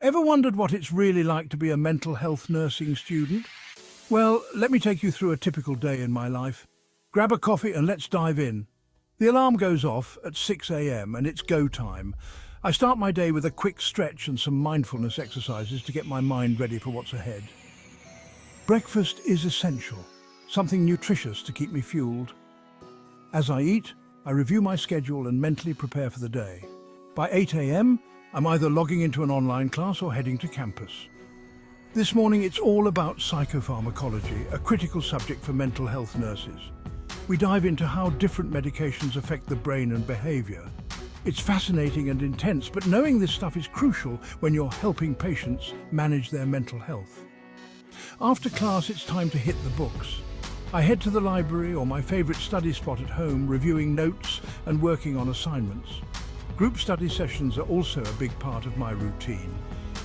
Ever wondered what it's really like to be a mental health nursing student? Well, let me take you through a typical day in my life. Grab a coffee and let's dive in. The alarm goes off at 6 a.m. and it's go time. I start my day with a quick stretch and some mindfulness exercises to get my mind ready for what's ahead. Breakfast is essential, something nutritious to keep me fueled. As I eat, I review my schedule and mentally prepare for the day. By 8 a.m., I'm either logging into an online class or heading to campus. This morning it's all about psychopharmacology, a critical subject for mental health nurses. We dive into how different medications affect the brain and behavior. It's fascinating and intense, but knowing this stuff is crucial when you're helping patients manage their mental health. After class, it's time to hit the books. I head to the library or my favorite study spot at home, reviewing notes and working on assignments. Group study sessions are also a big part of my routine.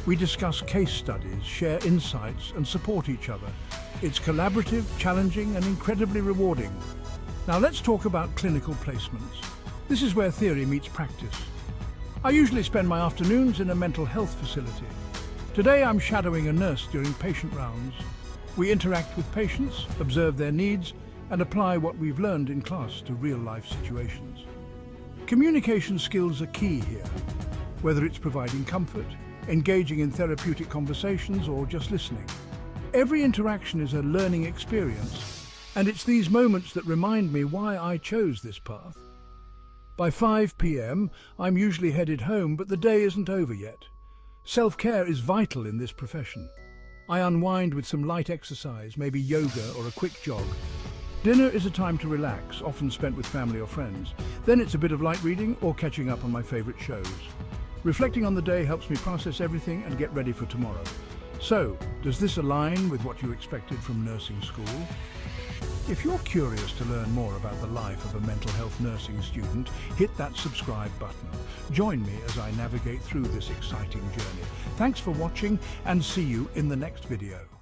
We discuss case studies, share insights, and support each other. It's collaborative, challenging, and incredibly rewarding. Now let's talk about clinical placements. This is where theory meets practice. I usually spend my afternoons in a mental health facility. Today I'm shadowing a nurse during patient rounds. We interact with patients, observe their needs, and apply what we've learned in class to real-life situations. Communication skills are key here, whether it's providing comfort, engaging in therapeutic conversations, or just listening. Every interaction is a learning experience, and it's these moments that remind me why I chose this path. By 5 p.m., I'm usually headed home, but the day isn't over yet. Self-care is vital in this profession. I unwind with some light exercise, maybe yoga or a quick jog. Dinner is a time to relax, often spent with family or friends. Then it's a bit of light reading or catching up on my favorite shows. Reflecting on the day helps me process everything and get ready for tomorrow. So, does this align with what you expected from nursing school? If you're curious to learn more about the life of a mental health nursing student, hit that subscribe button. Join me as I navigate through this exciting journey. Thanks for watching and see you in the next video.